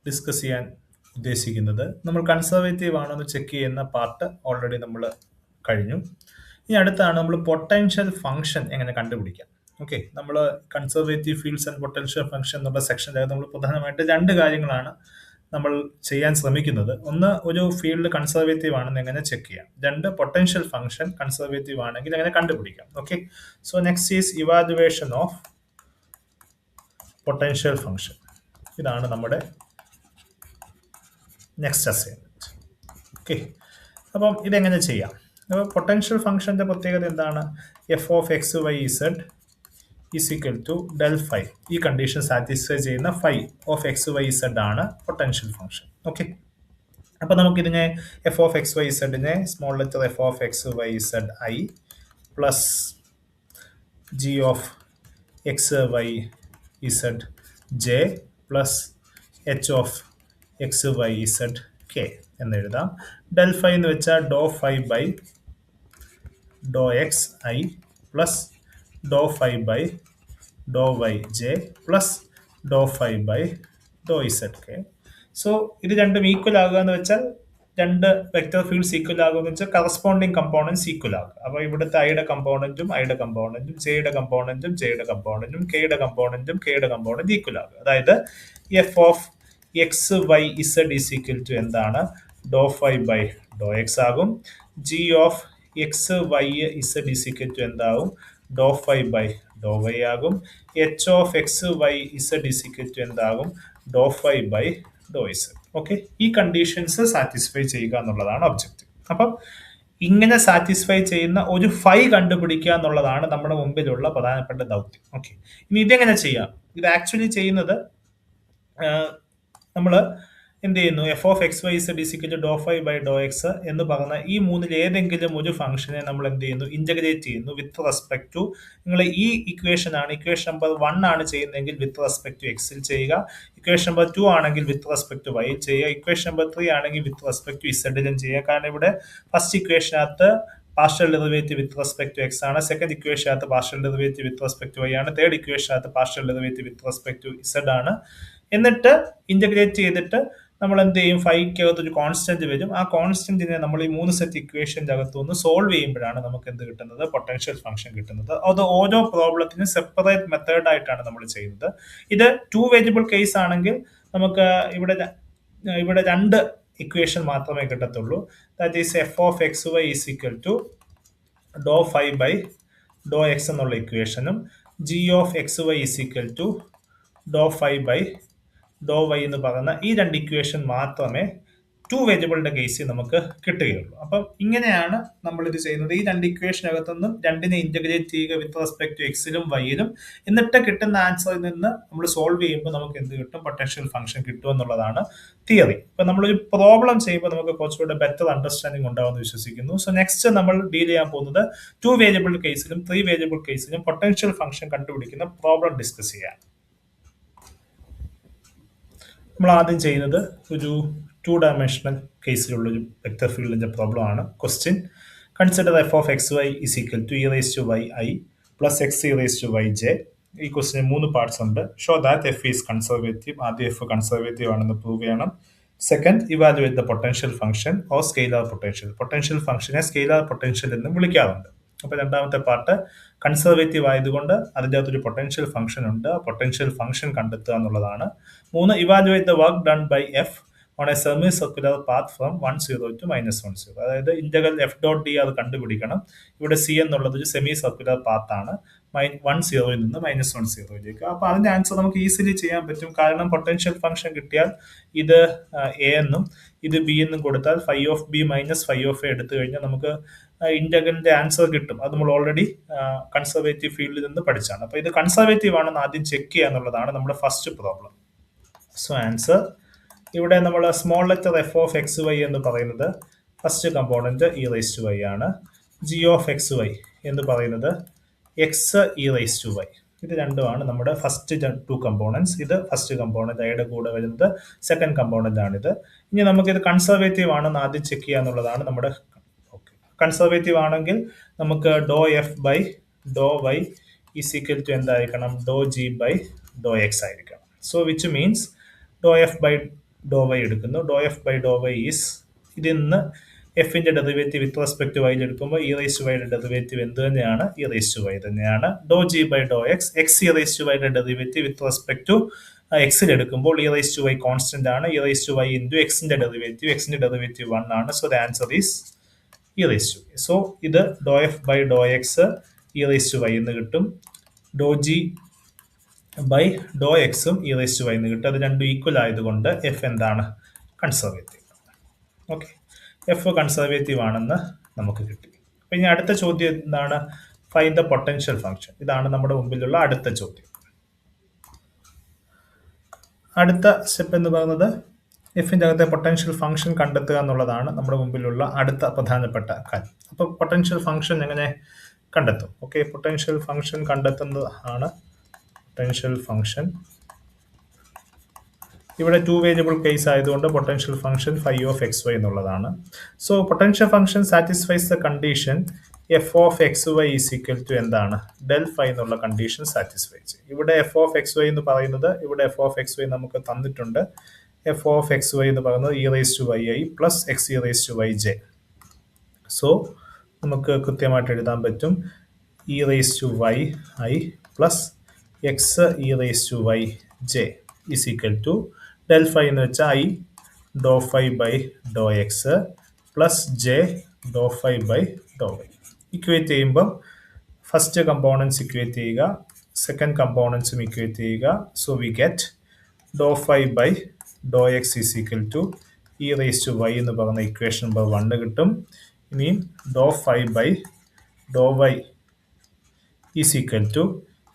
Discuss ചെയ്യാൻ ഉദ്ദേശിക്കുന്നത് നമ്മൾ കൺസർവേറ്റീവ് ആണോ എന്ന് ചെക്ക് ചെയ്യുന്ന പാർട്ട് ഓൾറെഡി നമ്മൾ കഴിഞ്ഞു. ഇനി അടുത്താണ് നമ്മൾ പൊട്ടൻഷ്യൽ ഫംഗ്ഷൻ എങ്ങനെ കണ്ടുപിടിക്കാം. ഓക്കെ, നമ്മൾ conservative fields and potential function എന്നുള്ള സെക്ഷനിൽ നമ്മൾ പ്രധാനമായിട്ട് രണ്ട് കാര്യങ്ങളാണ് നമ്മൾ ചെയ്യാൻ ശ്രമിക്കുന്നത്. ഒന്ന്, ഒരു ഫീൽഡ് കൺസർവേറ്റീവ് ആണെന്ന് എങ്ങനെ ചെക്ക് ചെയ്യാം. രണ്ട്, പൊട്ടൻഷ്യൽ ഫംഗ്ഷൻ കൺസർവേറ്റീവ് ആണെങ്കിൽ എങ്ങനെ കണ്ടുപിടിക്കാം. Okay, so next is evaluation of potential function. ഇതാണ് നമ്മുടെ നെക്സ്റ്റ് അസൈൻമെന്റ്. ഓക്കെ, അപ്പം ഇതെങ്ങനെ ചെയ്യാം. അപ്പോൾ പൊട്ടൻഷ്യൽ ഫംഗ്ഷന്റെ പ്രത്യേകത എന്താണ്? F of X Y Z is equal to del phi. ഈ കണ്ടീഷൻ സാറ്റിസ്ഫൈ ചെയ്യുന്ന phi of X Y Z ആണ് പൊട്ടൻഷ്യൽ ഫംഗ്ഷൻ. ഓക്കെ, അപ്പൊ നമുക്കിതിനെ എഫ് ഓഫ് എക്സ് വൈ ഇസഡിനെ small letter F of X Y Z I plus G of X Y Z J plus H of X Y Z K എന്ന് എഴുതാം. Del phi എന്ന് വെച്ചാൽ doh phi by Dr X I plus doe phi by Dr y j plus doe phi by Dr z k. So ഇത് രണ്ടും equal ആകുക എന്ന് വെച്ചാൽ രണ്ട് വെക്ടർ ഫീൽഡ്സ് ഈക്വൽ ആകുക എന്ന് വെച്ചാൽ കറസ്പോണ്ടിങ് കമ്പോണൻസ് ഈക്വൽ ആകുക. അപ്പോൾ ഇവിടുത്തെ ഐയുടെ കമ്പോണന്റും ഐയുടെ കമ്പോണന്റും ജെയുടെ കമ്പോണന്റും ജെയുടെ കമ്പോണന്റും കെയുടെ കമ്പോണന്റും കെയുടെ കമ്പോണന്റ് ഈക്വൽ ആകുക. അതായത് F of X Y Z is equal to എന്താണ്? Doh phi by Dr X ആകും. G of X Y Z is equal to എന്താകും? Doh phi by Dr Y ആകും. H of X Y Z is equal to എന്താകും? Doh phi by Dr Z. Okay, ഈ conditions satisfy ചെയ്യുക എന്നുള്ളതാണ് objective. അപ്പം ഇങ്ങനെ satisfy ചെയ്യുന്ന ഒരു ഫൈ കണ്ടുപിടിക്കുക എന്നുള്ളതാണ് നമ്മുടെ മുമ്പിലുള്ള പ്രധാനപ്പെട്ട ദൗത്യം. ഓക്കെ, ഇനി ഇതെങ്ങനെ ചെയ്യാം? ഇത് ആക്ച്വലി ചെയ്യുന്നത് നമ്മൾ എന്ത് ചെയ്യുന്നു? F of X Y Z is equal to doe phi by Dr x എന്ന് പറഞ്ഞ ഈ മൂന്നിൽ ഏതെങ്കിലും ഒരു ഫംഗ്ഷനെ നമ്മൾ എന്ത് ചെയ്യുന്നു? ഇന്റഗ്രേറ്റ് ചെയ്യുന്നു വിത്ത് റെസ്പെക്ട് ടു, നിങ്ങൾ ഈ ഇക്വേഷൻ നമ്പർ 1 ആണ് ചെയ്യുന്നതെങ്കിൽ വിത്ത് റെസ്പെക്ട് ടു എക്സിൽ ചെയ്യുക. ഇക്വേഷൻ നമ്പർ 2 ആണെങ്കിൽ വിത്ത് റെസ്പെക്ട് ടു വൈയിൽ ചെയ്യുക. ഇക്വേഷൻ നമ്പർ 3 ആണെങ്കിൽ വിത്ത് റെസ്പെക്ട് ടു ഇസഡിലും ചെയ്യുക. കാരണം ഇവിടെ ഫസ്റ്റ് ഇക്വേഷനകത്ത് partial derivative with respect to X ആണ്. സെക്കൻഡ് ഇക്വേഷനകത്ത് partial derivative with respect to Y ആണ്. തേർഡ് ഇക്വേഷനകത്ത് partial derivative with respect to Z ആണ്. എന്നിട്ട് ഇന്റഗ്രേറ്റ് ചെയ്തിട്ട് നമ്മൾ എന്ത് ചെയ്യും? ഫൈക്കകത്ത് ഒരു കോൺസ്റ്റന്റ് വരും. ആ കോൺസ്റ്റന്റിനെ നമ്മൾ ഈ 3 സെറ്റ് ഇക്വേഷന്റെ അകത്തുനിന്ന് സോൾവ് ചെയ്യുമ്പോഴാണ് നമുക്ക് എന്ത് കിട്ടുന്നത്? പൊട്ടൻഷ്യൽ ഫംഗ്ഷൻ കിട്ടുന്നത്. അത് ഓരോ പ്രോബ്ലത്തിനും സെപ്പറേറ്റ് മെത്തേഡ് ആയിട്ടാണ് നമ്മൾ ചെയ്യുന്നത്. ഇത് 2 വേരിയബിൾ കേസ് ആണെങ്കിൽ നമുക്ക് ഇവിടെ രണ്ട് ഇക്വേഷൻ മാത്രമേ കിട്ടത്തുള്ളൂ. That is f of X y is equal to doe phi by Dr x എന്നുള്ള ഇക്വേഷനും g of X y is equal to doe phi by Dr y എന്ന് പറയുന്ന ഈ രണ്ട് ഇക്വേഷൻ മാത്രമേ 2 വേരിയബിളിന്റെ കേസിൽ നമുക്ക് കിട്ടുകയുള്ളൂ. അപ്പം ഇങ്ങനെയാണ് നമ്മൾ ഇത് ചെയ്യുന്നത്. ഈ രണ്ട് ഇക്വേഷനകത്തുനിന്നും രണ്ടിനെ ഇന്റഗ്രേറ്റ് ചെയ്യുക വിത്ത് റെസ്പെക്ട് ടു എക്സിലും വൈയിലും. എന്നിട്ട് കിട്ടുന്ന ആൻസറിൽ നിന്ന് നമ്മൾ സോൾവ് ചെയ്യുമ്പോൾ നമുക്ക് എന്ത് കിട്ടും? പൊട്ടൻഷ്യൽ ഫംഗ്ഷൻ കിട്ടും എന്നുള്ളതാണ് തിയറി. ഇപ്പൊ നമ്മളൊരു പ്രോബ്ലം ചെയ്യുമ്പോൾ നമുക്ക് കുറച്ചുകൂടെ ബെറ്റർ അണ്ടർസ്റ്റാൻഡിങ് ഉണ്ടാവുമെന്ന് വിശ്വസിക്കുന്നു. സോ നെക്സ്റ്റ് നമ്മൾ ഡീൽ ചെയ്യാൻ പോകുന്നത് 2 വേരിയബിൾ കേസിലും 3 വേരിയബിൾ കേസിലും പൊട്ടൻഷ്യൽ ഫംഗ്ഷൻ കണ്ടുപിടിക്കുന്ന പ്രോബ്ലം ഡിസ്കസ് ചെയ്യാം. നമ്മൾ ആദ്യം ചെയ്യുന്നത് ഒരു 2 ഡയമെൻഷണൽ കേസിലുള്ളൊരു വെക്ടർ ഫീൽഡിന്റെ പ്രോബ്ലം ആണ്. Question: consider f of X y is equal to e raise to y i plus x e raise to y j. ഈ ക്വസ്റ്റിന് 3 പാർട്സ് ഉണ്ട്. Show that f is conservative. ആദ്യം എഫ് കൺസർവേറ്റീവ് ആണെന്ന് prove ചെയ്യണം. Second, evaluate the potential function or scalar potential. Potential ഫംഗ്ഷനെ scalar potential എന്ന് വിളിക്കാറുണ്ട്. അപ്പൊ രണ്ടാമത്തെ പാർട്ട് കൺസർവേറ്റീവ് ആയതുകൊണ്ട് അതിൻ്റെ അകത്തൊരു പൊട്ടൻഷ്യൽ ഫംഗ്ഷൻ ഉണ്ട്. ആ പൊട്ടൻഷ്യൽ ഫംഗ്ഷൻ കണ്ടെത്തുക എന്നുള്ളതാണ്. 3, evaluate the work done by f on a semi circular path from 10 to -10. അതായത് ഇന്റഗ്രൽ എഫ് ഡോട്ട് ഡി അത് കണ്ടുപിടിക്കണം. ഇവിടെ സി എന്നുള്ളത് ഒരു സെമി സർക്കുലർ പാത്ത് ആണ് 10 നിന്ന് -10. അപ്പൊ അതിന്റെ ആൻസർ നമുക്ക് ഈസിലി ചെയ്യാൻ പറ്റും. കാരണം പൊട്ടൻഷ്യൽ ഫംഗ്ഷൻ കിട്ടിയാൽ ഇത് എ എന്നും ഇത് ബി എന്നും കൊടുത്താൽ phi of B minus phi of A എടുത്തു കഴിഞ്ഞാൽ നമുക്ക് ഇന്റഗ്രലിന്റെ ആൻസർ കിട്ടും. അത് നമ്മൾ ഓൾറെഡി കൺസർവേറ്റീവ് ഫീൽഡിൽ നിന്ന് പഠിച്ചാണ്. അപ്പൊ ഇത് കൺസർവേറ്റീവ് ആണെന്ന് ആദ്യം ചെക്ക് ചെയ്യുക എന്നുള്ളതാണ് നമ്മുടെ ഫസ്റ്റ് പ്രോബ്ലം. സോ ആൻസർ ഇവിടെ നമ്മൾ small letter F of X y എന്ന് പറയുന്നത് first component e raise to Y ആണ്. ജി ഓഫ് എക്സ് വൈ എന്ന് പറയുന്നത് x e raise to y. ഇത് രണ്ടുമാണ് നമ്മുടെ ഫസ്റ്റ് 2 കമ്പോണൻസ്. ഇത് ഫസ്റ്റ് കമ്പോണന്റ് ഐയുടെ കൂടെ വരുന്നത് സെക്കൻഡ് കമ്പോണന്റ് ആണിത്. ഇനി നമുക്കിത് കൺസർവേറ്റീവ് ആണെന്ന് ആദ്യം ചെക്ക് ചെയ്യുക എന്നുള്ളതാണ് നമ്മുടെ. കൺസർവേറ്റീവ് ആണെങ്കിൽ നമുക്ക് doh F by Dr Y is equal to എന്തായിരിക്കണം? Doh G by Dr X ആയിരിക്കണം. So which means doh F by Dr Y എടുക്കുന്നു. Doh F by Dr Y is, ഇതിൽ നിന്ന് എഫിന്റെ ഡെറിവേറ്റീവ് വിത്ത് റെസ്പെക്ട് ടു വൈയിൽ എടുക്കുമ്പോൾ E rice to വൈയുടെ derivative എന്ത് തന്നെയാണ്? ഇ റൈസ് ടു വൈ തന്നെയാണ്. Doh G by Dr X, X E rice to വൈയുടെ ഡെറിവേറ്റീവ് വിത്ത് റെസ്പെക്ട് ടു എക്സിൽ എടുക്കുമ്പോൾ E rice to y constant ആണ്. E rice to y into എക്സിന്റെ derivative 1 ആണ്. So the answer is e rice to y. So ഇത് doe F by Dr x E rice to y എന്ന് കിട്ടും. ഡോ G by ഡോ എക്സും E rice to y എന്ന് കിട്ടും. അത് രണ്ടും ഈക്വൽ ആയതുകൊണ്ട് എഫ് എന്താണ്? കൺസർവേറ്റീവ്. ഓക്കെ, എഫ് കൺസർവേറ്റീവ് ആണെന്ന് നമുക്ക് കിട്ടി. അപ്പൊ ഇനി അടുത്ത ചോദ്യം എന്താണ്? Find the potential function. ഇതാണ് നമ്മുടെ മുമ്പിലുള്ള അടുത്ത ചോദ്യം. അടുത്ത സ്റ്റെപ്പ് എന്ന് പറയുന്നത് എഫിന്റെ അകത്തെ പൊട്ടൻഷ്യൽ ഫംഗ്ഷൻ കണ്ടെത്തുക എന്നുള്ളതാണ് നമ്മുടെ മുമ്പിലുള്ള അടുത്ത പ്രധാനപ്പെട്ട കാര്യം. അപ്പൊ പൊട്ടൻഷ്യൽ ഫംഗ്ഷൻ എങ്ങനെ കണ്ടെത്തും? ഓക്കെ, പൊട്ടൻഷ്യൽ ഫംഗ്ഷൻ കണ്ടെത്തുന്നതാണ് പൊട്ടൻഷ്യൽ ഫംഗ്ഷൻ. ഇവിടെ 2 വേരിയബിൾ കേസ് ആയതുകൊണ്ട് potential function phi of X y എന്നുള്ളതാണ്. So potential function satisfies the condition f of X y is equal to എന്താണ്? ഡെൽ ഫൈ എന്നുള്ള കണ്ടീഷൻ സാറ്റിസ്ഫൈ ചെയ്യും. ഇവിടെ എഫ് ഓഫ് എക്സ് വൈ എന്ന് പറയുന്നത്, ഇവിടെ എഫ് ഓഫ് എക്സ് വൈ നമുക്ക് തന്നിട്ടുണ്ട്. എഫ് ഓഫ് എക്സ് വൈ എന്ന് പറയുന്നത് e rice to y i plus x E rice to y j. So നമുക്ക് കൃത്യമായിട്ട് എഴുതാൻ പറ്റും e rice to y i plus x E rice to y j is equal to del phi എന്ന് വെച്ചാൽ i doe phi by Dr x plus j doe phi by Dr y. Equate ചെയ്യുമ്പം first components equate ചെയ്യുക, second കമ്പോണൻസും equate ചെയ്യുക. So we get doe phi by Dr X is equal to e rice to y എന്ന് പറയുന്ന equation number 1 കിട്ടും. ഇനിയും doe phi by Dr Y is equal to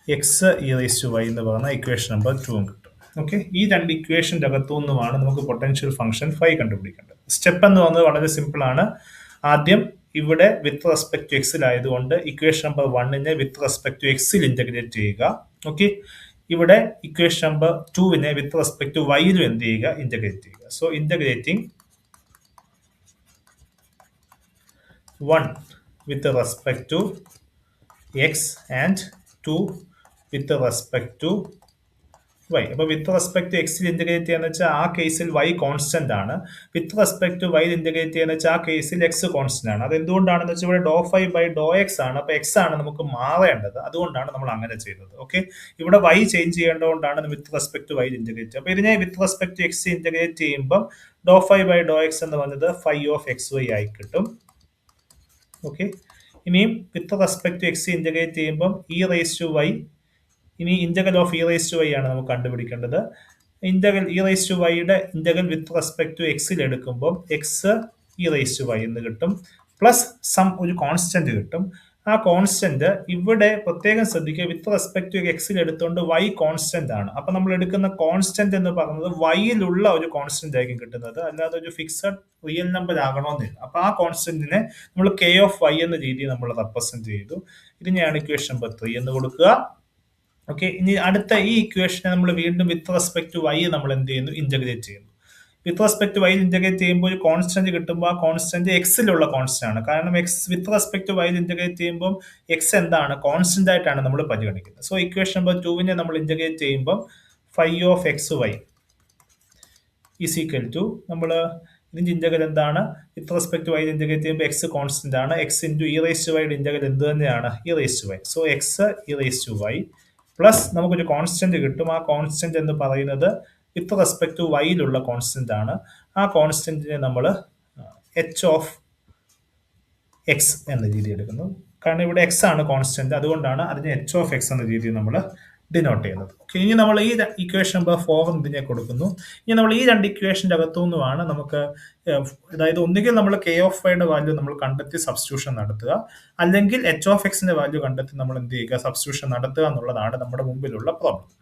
x E rice to y എന്ന് പറയുന്ന equation number 2 കിട്ടും. Okay, ഈ രണ്ട് ഇക്വേഷൻ്റെ അകത്തു നിന്നുമാണ് നമുക്ക് പൊട്ടൻഷ്യൽ ഫംഗ്ഷൻ ഫൈ കണ്ടുപിടിക്കേണ്ടത്. സ്റ്റെപ്പ് എന്ന് പറയുന്നത് വളരെ സിമ്പിൾ ആണ്. ആദ്യം ഇവിടെ വിത്ത് റെസ്പെക്ട് ടു എക്സിലായതുകൊണ്ട് ഇക്വേഷൻ നമ്പർ 1നെ വിത്ത് റെസ്പെക്ട് ടു എക്സിൽ ഇന്റഗ്രേറ്റ് ചെയ്യുക. ഓക്കെ, ഇവിടെ ഇക്വേഷൻ നമ്പർ 2നെ വിത്ത് റെസ്പെക്ട് ടു വൈയിലും എന്ത് ചെയ്യുക? ഇന്റഗ്രേറ്റ് ചെയ്യുക. So integrating 1 with respect to x and 2 with respect to y. അപ്പൊ വിത്ത് റെസ്പെക്ട് ടു എക്സിൽ ഇന്റഗ്രേറ്റ് ചെയ്യാന്ന് വെച്ചാൽ ആ കേസിൽ വൈ കോൺസ്റ്റന്റ് ആണ്. With respect to y integrate ചെയ്യാന്ന് വെച്ചാൽ ആ കേസിൽ എക്സ് കോൺസ്റ്റന്റ് ആണ്. അത് എന്തുകൊണ്ടാണെന്ന് വെച്ചാൽ ഇവിടെ ഡോ ഫൈ ബൈ ഡോ എക്സ് ആണ്. അപ്പൊ എക്സ് ആണ് നമുക്ക് മാറേണ്ടത്, അതുകൊണ്ടാണ് നമ്മൾ അങ്ങനെ ചെയ്തത്. ഓക്കെ, ഇവിടെ വൈ ചേഞ്ച് ചെയ്യേണ്ടതുകൊണ്ടാണ് with respect to y integrate. അപ്പൊ ഇതിനെ with respect to x integrate ചെയ്യുമ്പോൾ doe phi by Dr x എന്ന് പറഞ്ഞത് ഫൈ ഓഫ് എക്സ് വൈ ആയി കിട്ടും. ഓക്കെ, ഇനിയും with respect to x integrate ചെയ്യുമ്പോൾ ഇ റൈസ് ടു വൈ, ഇനി integral of e rice to Y ആണ് നമുക്ക് കണ്ടുപിടിക്കേണ്ടത്. ഇന്റഗ്രൽ ഇ റൈസ് ടു വൈയുടെ ഇന്റഗ്രൽ വിത്ത് റെസ്പെക്ട് ടു എക്സിൽ എടുക്കുമ്പോൾ x E rice to y എന്ന് കിട്ടും. പ്ലസ് സം ഒരു കോൺസ്റ്റന്റ് കിട്ടും. ആ കോൺസ്റ്റന്റ് ഇവിടെ പ്രത്യേകം ശ്രദ്ധിക്കുക, വിത്ത് റെസ്പെക്ട് ടു എക്സിൽ എടുത്തുകൊണ്ട് വൈ കോൺസ്റ്റന്റ് ആണ്. അപ്പൊ നമ്മൾ എടുക്കുന്ന കോൺസ്റ്റന്റ് എന്ന് പറയുന്നത് വൈയിലുള്ള ഒരു കോൺസ്റ്റന്റ് ആയിരിക്കും കിട്ടുന്നത്, അല്ലാതെ ഒരു ഫിക്സഡ് റിയൽ നമ്പർ ആകണമെന്നില്ല. അപ്പൊ ആ കോൺസ്റ്റന്റിനെ നമ്മൾ കെ ഓഫ് വൈ എന്ന രീതിയിൽ നമ്മൾ റെപ്രസെന്റ് ചെയ്തു. ഇതിനെയാണ് ഇക്വേഷൻ നമ്പർ 3 എന്ന് കൊടുക്കുക. ഓക്കെ, ഇനി അടുത്ത ഈ ഇക്വേഷനെ നമ്മൾ വീണ്ടും വിത്ത് റെസ്പെക്ട് ടു വൈ നമ്മൾ എന്ത് ചെയ്യുന്നു? ഇന്റഗ്രേറ്റ് ചെയ്യുന്നു. With respect to y integrate ചെയ്യുമ്പോൾ ഒരു കോൺസ്റ്റന്റ് കിട്ടുമ്പോൾ ആ കോൺസ്റ്റന്റ് എക്സിലുള്ള കോൺസ്റ്റന്റ് ആണ്. കാരണം x with respect to y integrate ചെയ്യുമ്പോൾ എക്സ് എന്താണ്? കോൺസ്റ്റന്റ് ആയിട്ടാണ് നമ്മൾ പരിഗണിക്കുന്നത്. സോ ഇക്വേഷൻ നമ്പർ 2നെ നമ്മൾ ഇന്റഗ്രേറ്റ് ചെയ്യുമ്പോൾ phi of X y is equal to, നമ്മൾ ഇതിന്റെ ഇന്റഗ്രൽ എന്താണ്? With respect to y integrate ചെയ്യുമ്പോൾ എക്സ് കോൺസ്റ്റന്റ് ആണ്. X into e rice to വൈയുടെ ഇന്റഗ്രൽ എന്ത് തന്നെയാണ്? E rice to y. So x E rice to y plus നമുക്കൊരു constant കിട്ടും. ആ കോൺസ്റ്റന്റ് എന്ന് പറയുന്നത് വിത്ത് റെസ്പെക്ട് ടു വൈയിലുള്ള കോൺസ്റ്റന്റ് ആണ്. ആ കോൺസ്റ്റന്റിനെ നമ്മൾ എച്ച് ഓഫ് എക്സ് എന്ന രീതി എടുക്കുന്നു. കാരണം ഇവിടെ എക്സ് ആണ് കോൺസ്റ്റന്റ്, അതുകൊണ്ടാണ് അതിനെ എച്ച് ഓഫ് എക്സ് എന്ന രീതിയിൽ നമ്മൾ ഡിനോട്ട് ചെയ്യുന്നത്. ഓക്കെ, ഇനി നമ്മൾ ഈ ഇക്വേഷൻ നമ്പർ 4 ഇതിനെ കൊടുക്കുന്നു. ഇനി നമ്മൾ ഈ രണ്ട് ഇക്വേഷൻ്റെ അകത്തു നിന്നുമാണ് നമുക്ക്, അതായത് ഒന്നുകിൽ നമ്മൾ കെ ഓഫ് വൈയുടെ വാല്യൂ നമ്മൾ കണ്ടെത്തി സബ്സ്റ്റിറ്റ്യൂഷൻ നടത്തുക, അല്ലെങ്കിൽ എച്ച് ഓഫ് എക്സിന്റെ വാല്യൂ കണ്ടെത്തി നമ്മൾ എന്ത് ചെയ്യുക? സബ്സ്റ്റിറ്റ്യൂഷൻ നടത്തുക എന്നുള്ളതാണ് നമ്മുടെ മുമ്പിലുള്ള പ്രോബ്ലം.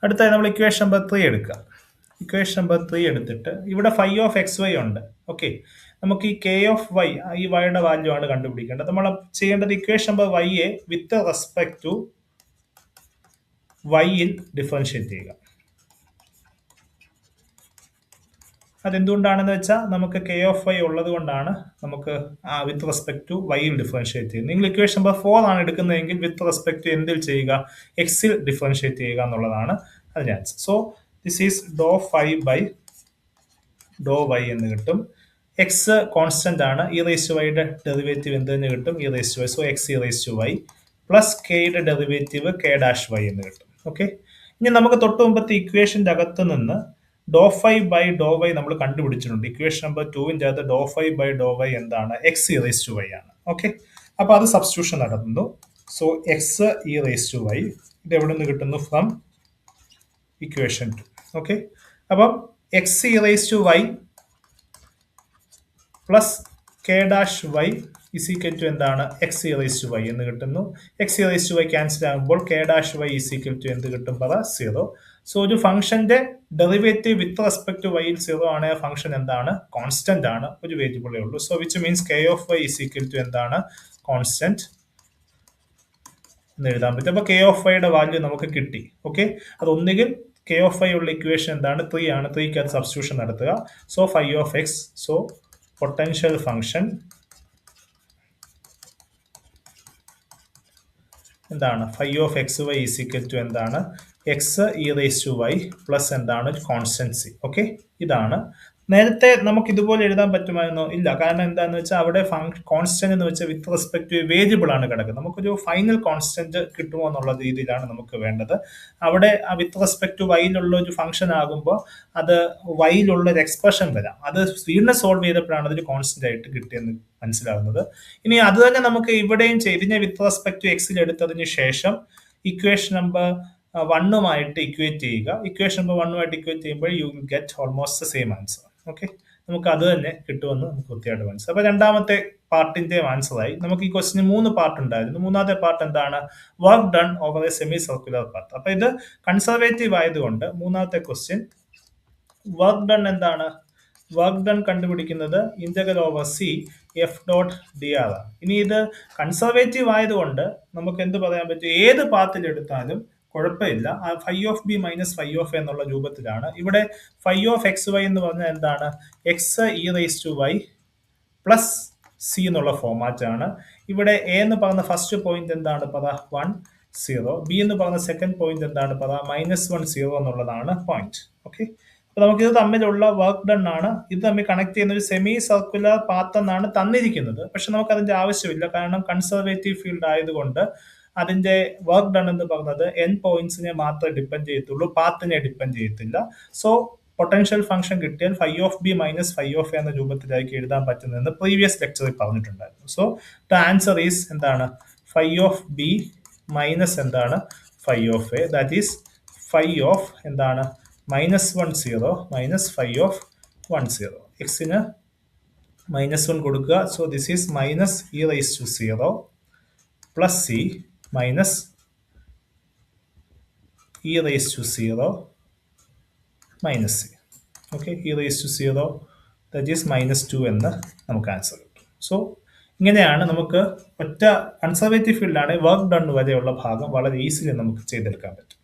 അടുത്തായി നമ്മൾ ഇക്വേഷൻ നമ്പർ 3 എടുക്കുക. ഇക്വേഷൻ നമ്പർ 3 എടുത്തിട്ട് ഇവിടെ ഫൈ ഓഫ് എക്സ് വൈ ഉണ്ട്. ഓക്കെ, നമുക്ക് ഈ കെ ഓഫ് വൈ, ഈ വൈയുടെ വാല്യൂ ആണ് കണ്ടുപിടിക്കേണ്ടത്. നമ്മൾ ചെയ്യേണ്ടത് ഇക്വേഷൻ നമ്പർ വൈയെ വിത്ത് റെസ്പെക്ട് ടു വൈയിൽ ഡിഫറൻഷിയേറ്റ് ചെയ്യുക. അതെന്തുകൊണ്ടാണെന്ന് വെച്ചാൽ നമുക്ക് കെ ഓഫ് വൈ ഉള്ളത് കൊണ്ടാണ് നമുക്ക് വിത്ത് റെസ്പെക്ട് ടു വൈയിൽ ഡിഫറൻഷിയേറ്റ് ചെയ്യുന്നത്. നിങ്ങൾ ഇക്വേഷൻ നമ്പർ 4 ആണ് എടുക്കുന്നതെങ്കിൽ വിത്ത് റെസ്പെക്ട് ടു എന്തിൽ ചെയ്യുക? എക്സിൽ ഡിഫറൻഷിയേറ്റ് ചെയ്യുക എന്നുള്ളതാണ് അതിന്റെ answer. So this is doe phi by Dr y എന്ന് കിട്ടും. എക്സ് കോൺസ്റ്റന്റ് ആണ്. ഇ റേസ് ടു വൈയുടെ ഡെറിവേറ്റീവ് എന്ത് തന്നെ കിട്ടും? E raise to y. So x e raise to y plus കെയുടെ ഡെറിവേറ്റീവ് കെ ഡാഷ് വൈ എന്ന് കിട്ടും. ഓക്കെ, ഇനി നമുക്ക് തൊട്ട് മുമ്പത്തെ ഇക്വേഷന്റെ അകത്ത് നിന്ന് doe phi by Dr y നമ്മൾ കണ്ടുപിടിച്ചിട്ടുണ്ട്. ഇക്വേഷൻ നമ്പർ 2ന്റെ അകത്ത് doe phi by Dr y എന്താണ്? X e raise to Y ആണ്. ഓക്കെ, അപ്പൊ അത് സബ്സ്റ്റിറ്റ്യൂഷൻ നടത്തുന്നു. So x e raise to y ഇത് എവിടെ നിന്ന് കിട്ടുന്നു? From equation 2. ഓക്കെ, അപ്പം x e raise to y plus k dash y is equal to എന്താണ്? X e raise to y എന്ന് കിട്ടുന്നു. X e raise to y cancel ആകുമ്പോൾ k dash y is equal to എന്ത് കിട്ടും? പറ 0. So ഒരു ഫംഗ്ഷന്റെ ഡെറിവേറ്റീവ് വിത്ത് റെസ്പെക്ട് ടു വൈയിൽ 0 ആണ്. ഫംഗ്ഷൻ എന്താണ്? കോൺസ്റ്റന്റ് ആണ്, ഒരു വേരിയബിളേ ഉള്ളൂ. So which means k of y is equal to എന്താണ്? കോൺസ്റ്റന്റ് എന്ന് എഴുതാൻ പറ്റും. അപ്പൊ കെ ഓഫ് വൈയുടെ വാല്യൂ നമുക്ക് കിട്ടി. ഓക്കെ, അത് ഒന്നുകിൽ കെ ഓഫ് വൈ ഉള്ള ഇക്വേഷൻ എന്താണ്? 3 ആണ്. 3ക്ക് അത് സബ്സ്റ്റിറ്റ്യൂഷൻ നടത്തുക. So phi of x, so potential function എന്താണ്? Phi of X y is equal to എന്താണ്? X e raise to y plus എന്താണ്? കോൺസ്റ്റൻസി. ഓക്കെ, ഇതാണ്. നേരത്തെ നമുക്ക് ഇതുപോലെ എഴുതാൻ പറ്റുമായിരുന്നോ? ഇല്ല. കാരണം എന്താന്ന് വെച്ചാൽ അവിടെ കോൺസ്റ്റന്റ് എന്ന് വെച്ചാൽ വിത്ത് റെസ്പെക്ട് ടു വേരിയബിൾ ആണ് കിടക്കുന്നത്. നമുക്കൊരു ഫൈനൽ കോൺസ്റ്റന്റ് കിട്ടുമോ എന്നുള്ള രീതിയിലാണ് നമുക്ക് വേണ്ടത്. അവിടെ ആ വിത്ത് റെസ്പെക്ട് ടു വൈയിലുള്ള ഒരു ഫംഗ്ഷൻ ആകുമ്പോൾ അത് വൈയിലുള്ള ഒരു എക്സ്പ്രഷൻ വരാം. അത് സ്പീഡിനെ സോൾവ് ചെയ്തപ്പോഴാണ് അതൊരു കോൺസ്റ്റന്റ് ആയിട്ട് കിട്ടിയെന്ന് മനസ്സിലാകുന്നത്. ഇനി അത് തന്നെ നമുക്ക് ഇവിടെയും ഇതിനെ വിത്ത് റെസ്പെക്ട് ടു എക്സിൽ എടുത്തതിന് ശേഷം ഇക്വേഷൻ നമ്പർ 1 ഇക്വേറ്റ് ചെയ്യുക. ഇക്വേഷൻ നമ്പർ 1 ഇക്വേറ്റ് ചെയ്യുമ്പോൾ you will get almost the same answer. Okay, നമുക്ക് അത് തന്നെ കിട്ടുമെന്ന് നമുക്ക് കൃത്യമായിട്ട് മനസ്സിലായി. അപ്പൊ രണ്ടാമത്തെ പാർട്ടിന്റെ ആൻസറായി. നമുക്ക് ഈ ക്വസ്റ്റിന് 3 പാർട്ട് ഉണ്ടായിരുന്നു. മൂന്നാമത്തെ പാർട്ട് എന്താണ്? Work done over a semi circular path. അപ്പൊ ഇത് കൺസർവേറ്റീവ് ആയതുകൊണ്ട് മൂന്നാമത്തെ ക്വസ്റ്റ്യൻ വർക്ക് ഡൺ എന്താണ്? വർക്ക് ഡൺ കണ്ടുപിടിക്കുന്നത് integral over c f dot d r ആണ്. ഇനി ഇത് കൺസർവേറ്റീവ് ആയതുകൊണ്ട് നമുക്ക് എന്ത് പറയാൻ പറ്റും? ഏത് പാത്തിൽ എടുത്താലും കുഴപ്പമില്ല. Phi of B minus phi of A എന്നുള്ള രൂപത്തിലാണ്. ഇവിടെ ഫൈ ഓഫ് എക്സ് വൈ എന്ന് പറഞ്ഞാൽ എന്താണ്? X e raise to y plus c എന്നുള്ള ഫോമാറ്റ് ആണ്. ഇവിടെ എ എന്ന് പറയുന്ന ഫസ്റ്റ് പോയിന്റ് എന്താണ്? പറ 1 0. ബി എന്ന് പറയുന്ന സെക്കൻഡ് പോയിന്റ് എന്താണ്? പറ -1 0 എന്നുള്ളതാണ് പോയിന്റ്. ഓക്കെ, അപ്പൊ നമുക്കിത് തമ്മിലുള്ള വർക്ക് ഡൺ ആണ്. ഇത് തമ്മിൽ കണക്ട് ചെയ്യുന്ന ഒരു സെമി സർക്കുലർ പാത്ത് എന്നാണ് തന്നിരിക്കുന്നത്. പക്ഷെ നമുക്ക് അതിന്റെ ആവശ്യമില്ല. കാരണം കൺസർവേറ്റീവ് ഫീൽഡ് ആയതുകൊണ്ട് അതിന്റെ വർക്ക് ഡൺ എന്ന് പറഞ്ഞത് n പോയിന്റ്സിനെ മാത്രമേ ഡിപ്പെൻഡ് ചെയ്യത്തുള്ളൂ, പാത്തിനെ ഡിപ്പെൻഡ് ചെയ്യത്തില്ല. സോ പൊട്ടൻഷ്യൽ ഫംഗ്ഷൻ കിട്ടിയാൽ phi of B minus phi of A എന്ന രൂപത്തിലേക്ക് എഴുതാൻ പറ്റുന്നതെന്ന് പ്രീവിയസ് ലെക്ചറിൽ പറഞ്ഞിട്ടുണ്ടായിരുന്നു. സോ ദ ആൻസർ ഈസ് എന്താണ്? ഫൈ ഓഫ് ബി മൈനസ് എന്താണ്? Phi of A. That is phi of എന്താണ്? -1 0 മൈനസ് ഫൈ ഓഫ് 1 0. എക്സിന് -1 കൊടുക്കുക. So this is minus e rice to 0 plus c minus e raise to 0 minus c. Okay, e raise to 0 that is -2 എന്ന് നമുക്ക് answer കിട്ടും. So ഇങ്ങനെയാണ് നമുക്ക് ഒറ്റ conservative ഫീൽഡാണ് വർക്ക് ഡൺ വരെയുള്ള ഭാഗം വളരെ ഈസിലി നമുക്ക് ചെയ്തെടുക്കാൻ പറ്റും.